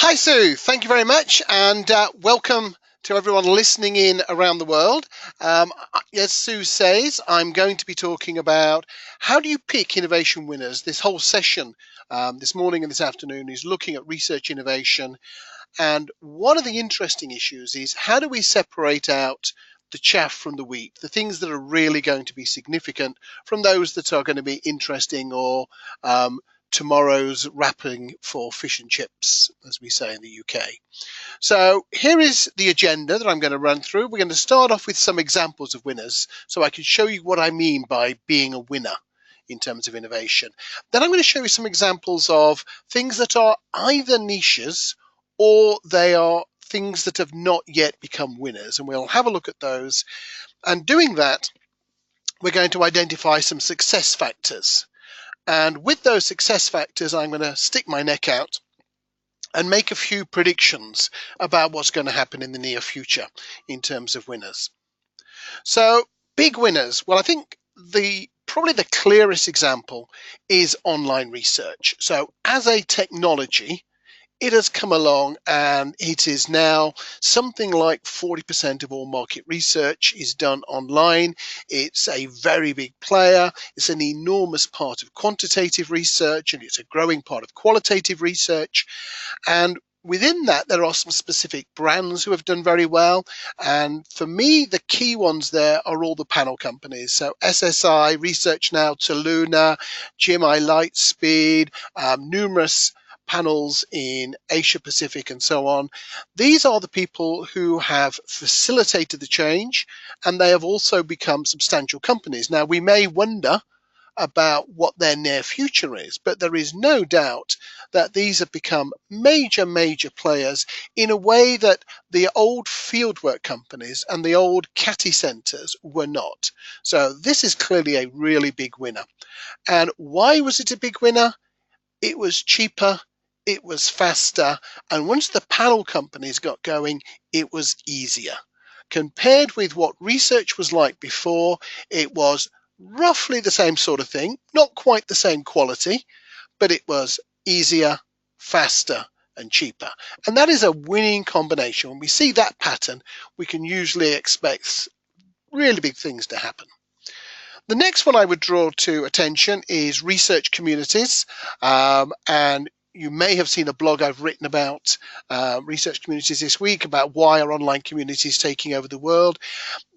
Hi, Sue. Thank you very much, and welcome to everyone listening in around the world. As Sue says, I'm going to be talking about how do you pick innovation winners. This whole session this morning and this afternoon is looking at research innovation, and one of the interesting issues is how do we separate out the chaff from the wheat, the things that are really going to be significant from those that are going to be interesting or tomorrow's wrapping for fish and chips, as we say in the UK. So here is the agenda that I'm going to run through. We're going to start off with some examples of winners so I can show you what I mean by being a winner in terms of innovation. Then I'm going to show you some examples of things that are either niches or they are things that have not yet become winners, and we'll have a look at those. And doing that, we're going to identify some success factors. And with those success factors, I'm going to stick my neck out and make a few predictions about what's going to happen in the near future in terms of winners. So big winners. Well, I think probably the clearest example is online research. So as a technology, it has come along and it is now something like 40% of all market research is done online. It's a very big player. It's an enormous part of quantitative research, and it's a growing part of qualitative research. And within that, there are some specific brands who have done very well. And for me, the key ones there are all the panel companies. So SSI, Research Now, Toluna, GMI Lightspeed, numerous panels in Asia Pacific and so on. These are the people who have facilitated the change, and they have also become substantial companies. Now, we may wonder about what their near future is, but there is no doubt that these have become major players in a way that the old fieldwork companies and the old catty centres were not. So this is clearly a really big winner. And why was it a big winner? It was cheaper, it was faster, and once the panel companies got going, it was easier. Compared with what research was like before, it was roughly the same sort of thing, not quite the same quality, but it was easier, faster, and cheaper. And that is a winning combination. When we see that pattern, we can usually expect really big things to happen. The next one I would draw to attention is research communities, and you may have seen a blog I've written about research communities this week about why are online communities taking over the world.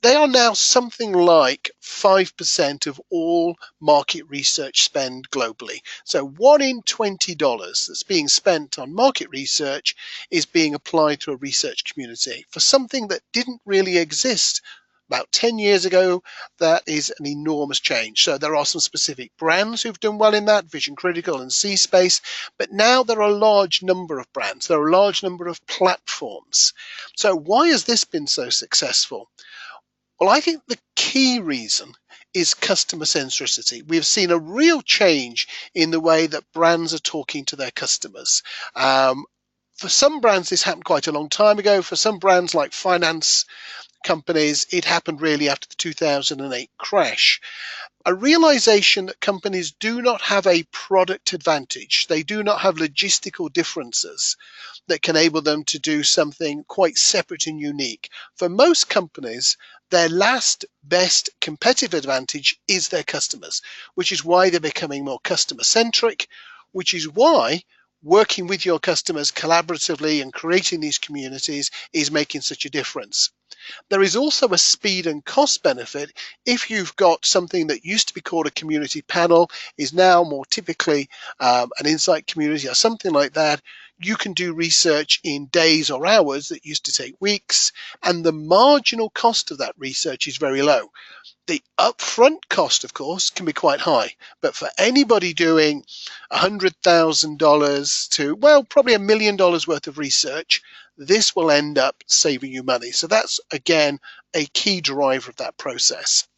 They are now something like 5% of all market research spend globally. So $1 in $20 that's being spent on market research is being applied to a research community for something that didn't really exist about 10 years ago. That is an enormous change. So there are some specific brands who've done well in that, Vision Critical and C-Space, but now there are a large number of brands. There are a large number of platforms. So why has this been so successful? Well, I think the key reason is customer centricity. We've seen a real change in the way that brands are talking to their customers. For some brands, this happened quite a long time ago. For some brands like finance companies, it happened really after the 2008 crash. A realization that companies do not have a product advantage. They do not have logistical differences that can enable them to do something quite separate and unique. For most companies, their last best competitive advantage is their customers, which is why they're becoming more customer centric, which is why working with your customers collaboratively and creating these communities is making such a difference. There is also a speed and cost benefit. If you've got something that used to be called a community panel, is now more typically an insight community or something like that, you can do research in days or hours that used to take weeks, and the marginal cost of that research is very low. The upfront cost, of course, can be quite high, but for anybody doing $100,000 to, well, probably $1 million worth of research, this will end up saving you money. So that's, again, a key driver of that process.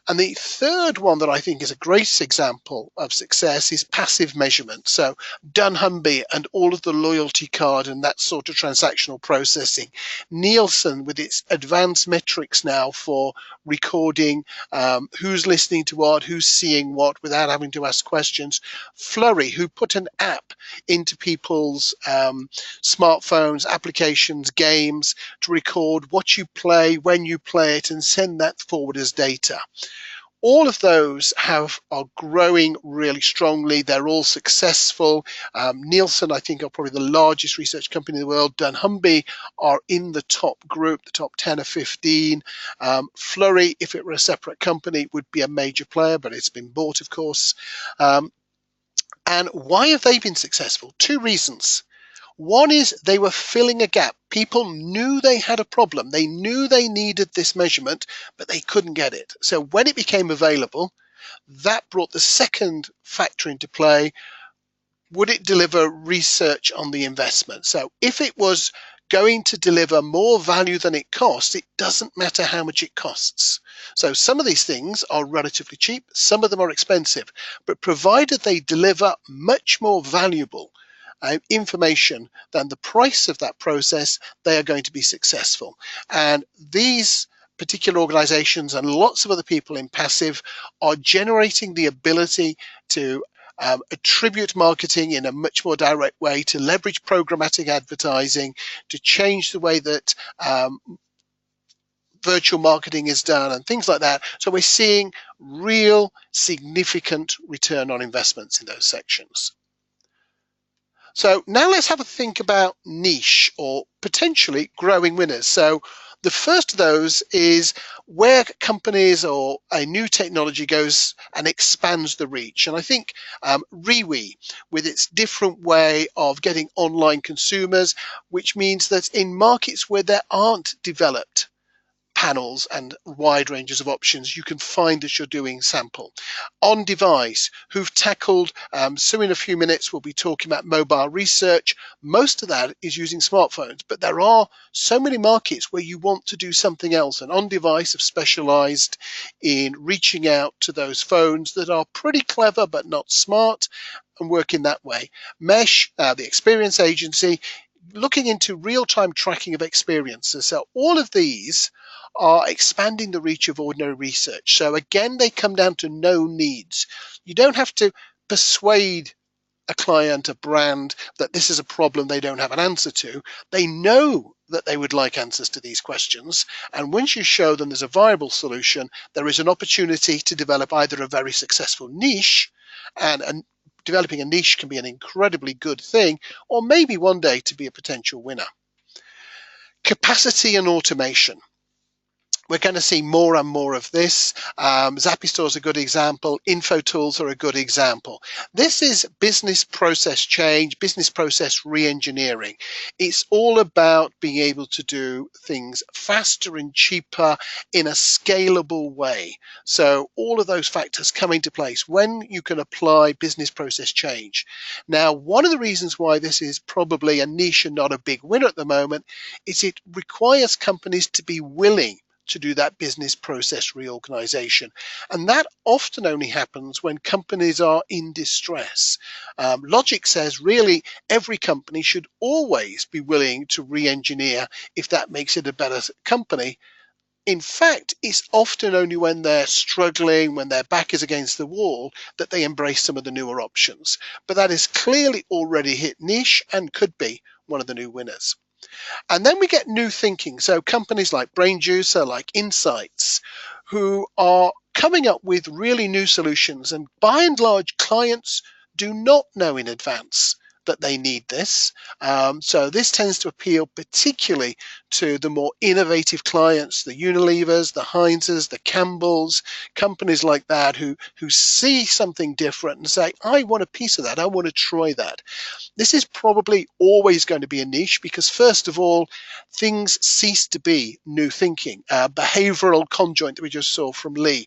And the third one that I think is a great example of success is passive measurement. So dunnhumby and all of the loyalty card and that sort of transactional processing. Nielsen with its advanced metrics now for recording who's listening to what, who's seeing what without having to ask questions. Flurry, who put an app into people's smartphones, applications, games to record what you play, when you play it, and send that forward as data. All of those are growing really strongly. They're all successful. Nielsen, I think, are probably the largest research company in the world. dunnhumby are in the top group, the top 10 or 15. Flurry, if it were a separate company, would be a major player, but it's been bought, of course. And why have they been successful? Two reasons. One is they were filling a gap. People knew they had a problem. They knew they needed this measurement, but they couldn't get it. So when it became available, that brought the second factor into play. Would it deliver research on the investment? So if it was going to deliver more value than it costs, it doesn't matter how much it costs. So some of these things are relatively cheap, some of them are expensive, but provided they deliver much more valuable information than the price of that process, they are going to be successful. And these particular organizations and lots of other people in passive are generating the ability to attribute marketing in a much more direct way, to leverage programmatic advertising, to change the way that virtual marketing is done and things like that. So we're seeing real significant return on investments in those sections. So now let's have a think about niche or potentially growing winners. So the first of those is where companies or a new technology goes and expands the reach. And I think Rewe, with its different way of getting online consumers, which means that in markets where there aren't developed panels and wide ranges of options, you can find that you're doing sample. On device, who've tackled, so in a few minutes we'll be talking about mobile research. Most of that is using smartphones, but there are so many markets where you want to do something else, and on device have specialized in reaching out to those phones that are pretty clever but not smart and work in that way. Mesh, the experience agency, looking into real-time tracking of experiences. So all of these are expanding the reach of ordinary research. So again, they come down to known needs. You don't have to persuade a client, a brand, that this is a problem they don't have an answer to. They know that they would like answers to these questions. And once you show them there's a viable solution, there is an opportunity to develop either a very successful niche, and developing a niche can be an incredibly good thing, or maybe one day to be a potential winner. Capacity and automation. We're going to see more and more of this. Zapistore is a good example. Info tools are a good example. This is business process change, business process re-engineering. It's all about being able to do things faster and cheaper in a scalable way. So all of those factors come into place when you can apply business process change. Now, one of the reasons why this is probably a niche and not a big winner at the moment is it requires companies to be willing to do that business process reorganization. And that often only happens when companies are in distress. Logic says really every company should always be willing to re-engineer if that makes it a better company. In fact, it's often only when they're struggling, when their back is against the wall, that they embrace some of the newer options. But that is clearly already hit niche and could be one of the new winners. And then we get new thinking. So companies like Brainjuicer, like Insights, who are coming up with really new solutions. And by and large, clients do not know in advance that they need this. So this tends to appeal particularly to the more innovative clients, the Unilevers, the Heinzes, the Campbells, companies like that who see something different and say, I want a piece of that, I want to try that. This is probably always going to be a niche because, first of all, things cease to be new thinking. Behavioral conjoint that we just saw from Lee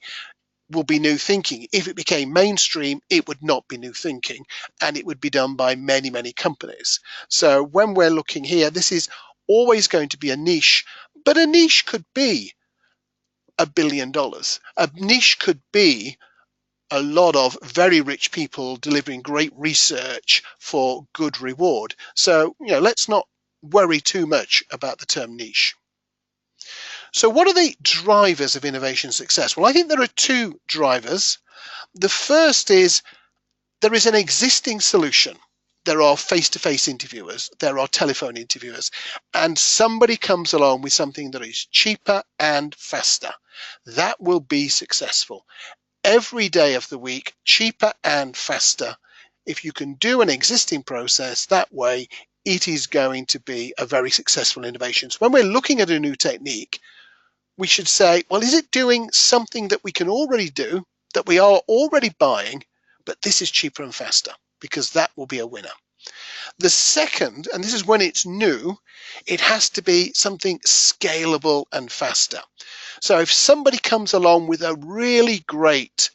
will be new thinking. If it became mainstream, it would not be new thinking, and it would be done by many, many companies. So when we're looking here, this is always going to be a niche, but a niche could be $1 billion. A niche could be a lot of very rich people delivering great research for good reward. So, let's not worry too much about the term niche. So what are the drivers of innovation success? Well, I think there are two drivers. The first is there is an existing solution. There are face-to-face interviewers, there are telephone interviewers, and somebody comes along with something that is cheaper and faster. That will be successful. Every day of the week, cheaper and faster. If you can do an existing process that way, it is going to be a very successful innovation. So when we're looking at a new technique, we should say, well, is it doing something that we can already do, that we are already buying, but this is cheaper and faster, because that will be a winner. The second, and this is when it's new, it has to be something scalable and faster. So if somebody comes along with a really great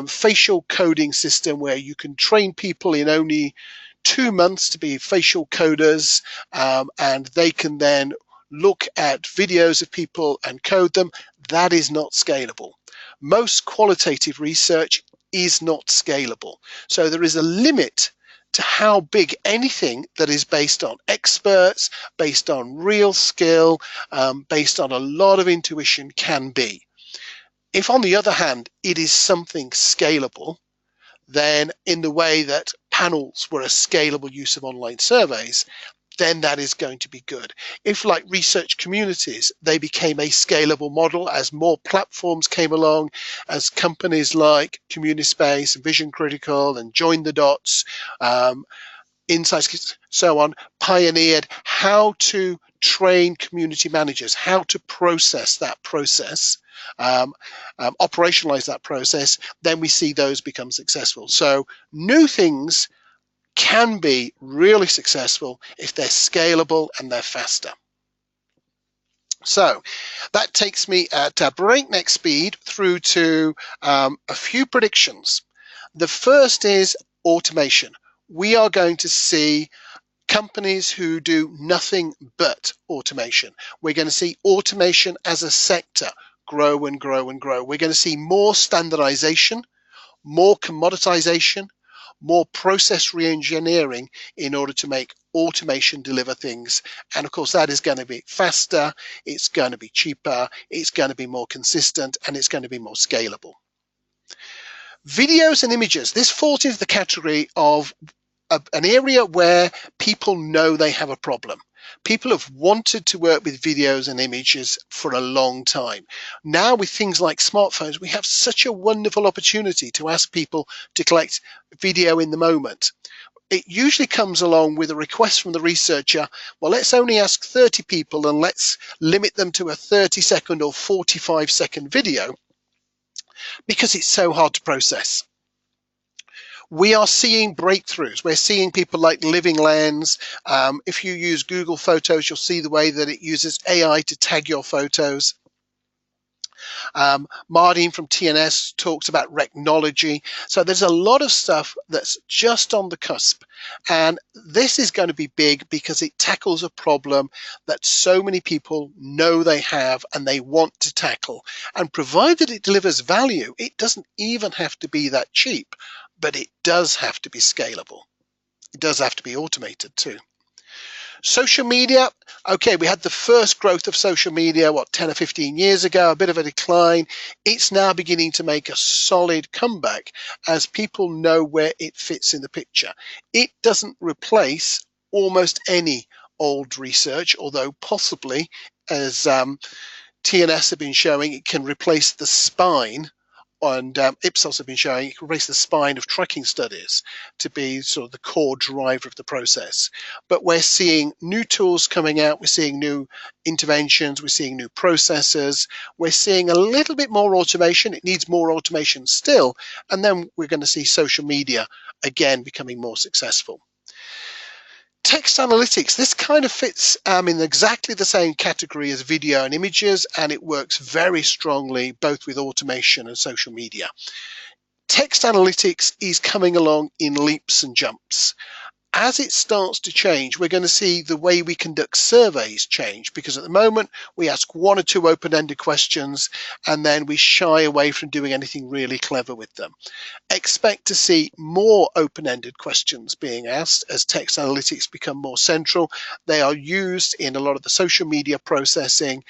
facial coding system where you can train people in only 2 months to be facial coders, and they can then look at videos of people and code them, that is not scalable. Most qualitative research is not scalable. So there is a limit to how big anything that is based on experts, based on real skill, based on a lot of intuition can be. If, on the other hand, it is something scalable, then in the way that panels were a scalable use of online surveys, then that is going to be good. If, like research communities, they became a scalable model as more platforms came along, as companies like CommuniSpace and Vision Critical and Join the Dots, Insights, so on, pioneered how to train community managers, how to process that process, operationalize that process, then we see those become successful. So new things can be really successful if they're scalable and they're faster. So that takes me at breakneck speed through to a few predictions. The first is automation. We are going to see companies who do nothing but automation. We're going to see automation as a sector grow and grow and grow. We're going to see more standardization, more commoditization, more process re-engineering in order to make automation deliver things. And of course, that is going to be faster, it's going to be cheaper, it's going to be more consistent, and it's going to be more scalable. Videos and images. This falls into the category of an area where people know they have a problem. People have wanted to work with videos and images for a long time. Now with things like smartphones, we have such a wonderful opportunity to ask people to collect video in the moment. It usually comes along with a request from the researcher, well, let's only ask 30 people and let's limit them to a 30-second or 45-second video, because it's so hard to process. We are seeing breakthroughs. We're seeing people like Living Lens. If you use Google Photos, you'll see the way that it uses AI to tag your photos. Mardine from TNS talks about Recnology. So there's a lot of stuff that's just on the cusp. And this is going to be big because it tackles a problem that so many people know they have and they want to tackle. And provided it delivers value, it doesn't even have to be that cheap, but it does have to be scalable. It does have to be automated too. Social media, okay, we had the first growth of social media, 10 or 15 years ago, a bit of a decline. It's now beginning to make a solid comeback as people know where it fits in the picture. It doesn't replace almost any old research, although possibly, as TNS have been showing, it can replace the spine, and Ipsos have been showing it can replace the spine of tracking studies to be sort of the core driver of the process. But we're seeing new tools coming out, we're seeing new interventions, we're seeing new processes, we're seeing a little bit more automation. It needs more automation still, and then we're going to see social media again becoming more successful. Text analytics, this kind of fits in exactly the same category as video and images, and it works very strongly both with automation and social media. Text analytics is coming along in leaps and jumps. as it starts to change, we're going to see the way we conduct surveys change, because at the moment we ask one or two open-ended questions and then we shy away from doing anything really clever with them. Expect to see more open-ended questions being asked as text analytics become more central. They are used in a lot of the social media processing.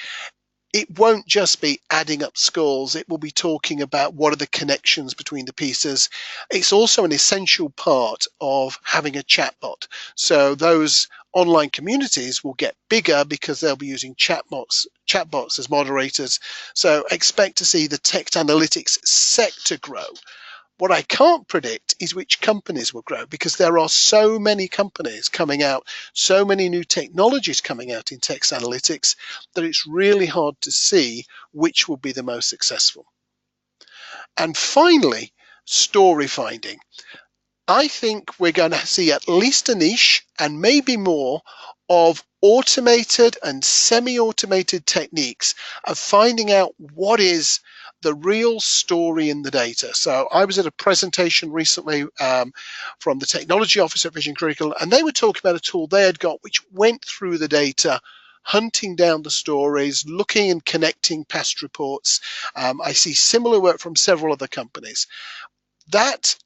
It won't just be adding up scores, it will be talking about what are the connections between the pieces. It's also an essential part of having a chatbot. So those online communities will get bigger because they'll be using chatbots as moderators. So expect to see the text analytics sector grow. What I can't predict is which companies will grow, because there are so many companies coming out, so many new technologies coming out in text analytics, that it's really hard to see which will be the most successful. And finally, story finding. I think we're going to see at least a niche and maybe more of automated and semi-automated techniques of finding out what is the real story in the data. So I was at a presentation recently from the technology office at Vision Critical, and they were talking about a tool they had got which went through the data, hunting down the stories, looking and connecting past reports. I see similar work from several other companies. That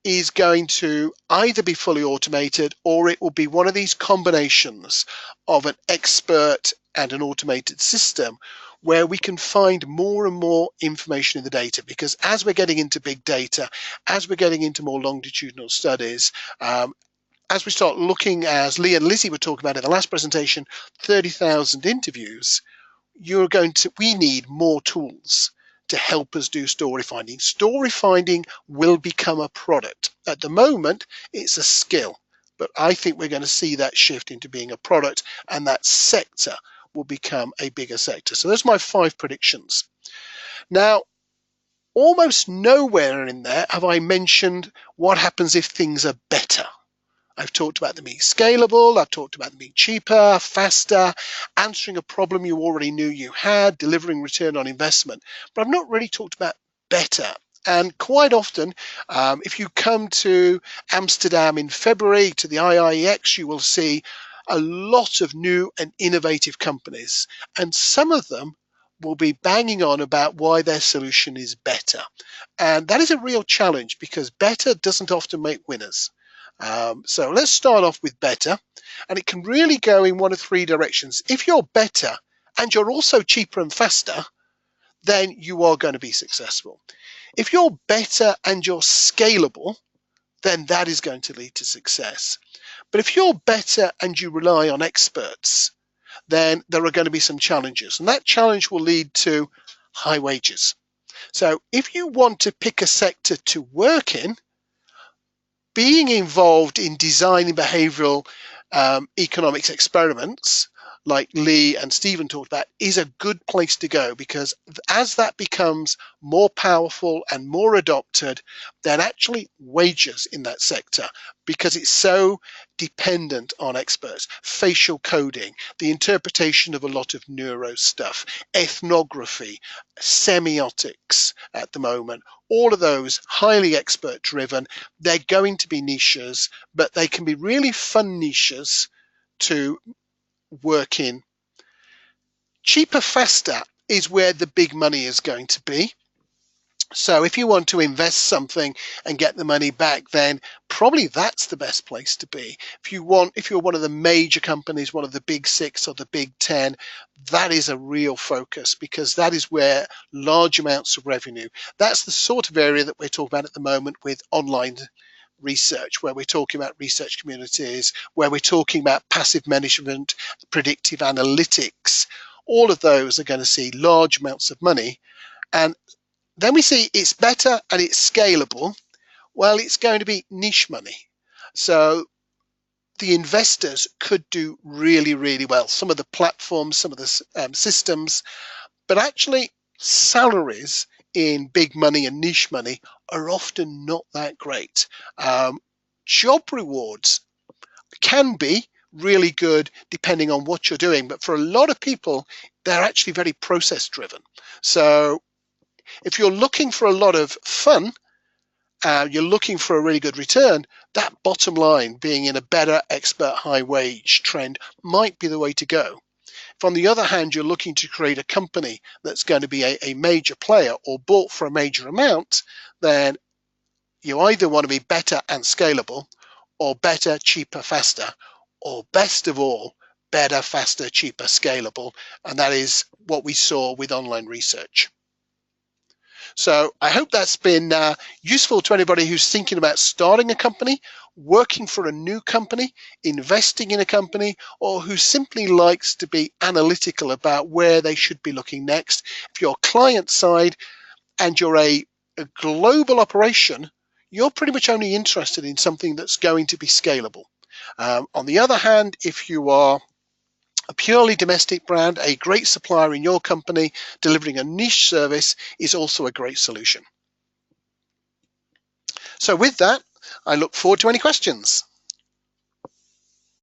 is going to either be fully automated, or it will be one of these combinations of an expert and an automated system where we can find more and more information in the data. Because as we're getting into big data, as we're getting into more longitudinal studies, as we start looking, as Lee and Lizzie were talking about in the last presentation, 30,000 interviews, we need more tools to help us do story finding. Story finding will become a product. At the moment, it's a skill, but I think we're going to see that shift into being a product, and that sector will become a bigger sector. So those are my 5 predictions. Now, almost nowhere in there have I mentioned what happens if things are better. I've talked about them being scalable, I've talked about them being cheaper, faster, answering a problem you already knew you had, delivering return on investment, but I've not really talked about better. And quite often, if you come to Amsterdam in February to the IIEX, you will see a lot of new and innovative companies, and some of them will be banging on about why their solution is better. And that is a real challenge, because better doesn't often make winners. So let's start off with better, and it can really go in one of 3 directions. If you're better and you're also cheaper and faster, then you are going to be successful. If you're better and you're scalable, then that is going to lead to success. But if you're better and you rely on experts, then there are going to be some challenges, and that challenge will lead to high wages. So if you want to pick a sector to work in, being involved in designing behavioral economics experiments, like Lee and Stephen talked about, is a good place to go, because as that becomes more powerful and more adopted, then actually wages in that sector, because it's so dependent on experts, facial coding, the interpretation of a lot of neuro stuff, ethnography, semiotics at the moment, all of those highly expert driven. They're going to be niches, but they can be really fun niches to work in. Cheaper, faster is where the big money is going to be. So if you want to invest something and get the money back, then probably that's the best place to be. If you're one of the major companies, one of the big 6 or the big 10, that is a real focus, because that is where large amounts of revenue, that's the sort of area that we're talking about at the moment with online research, where we're talking about research communities, where we're talking about passive management, predictive analytics. All of those are going to see large amounts of money. And then we see it's better and it's scalable. Well, it's going to be niche money. So the investors could do really, really well. Some of the platforms, some of the systems, but actually salaries in big money and niche money are often not that great. Job rewards can be really good depending on what you're doing, but for a lot of people, they're actually very process driven. So if you're looking for a lot of fun you're looking for a really good return, that bottom line being in a better expert high wage trend might be the way to go. If on the other hand, you're looking to create a company that's going to be a major player or bought for a major amount, then you either want to be better and scalable, or better, cheaper, faster, or best of all, better, faster, cheaper, scalable. And that is what we saw with online research. So I hope that's been useful to anybody who's thinking about starting a company, working for a new company, investing in a company, or who simply likes to be analytical about where they should be looking next. If you're client side and you're a global operation, you're pretty much only interested in something that's going to be scalable. On the other hand, if you are a purely domestic brand, a great supplier in your company delivering a niche service is also a great solution. So with that, I look forward to any questions.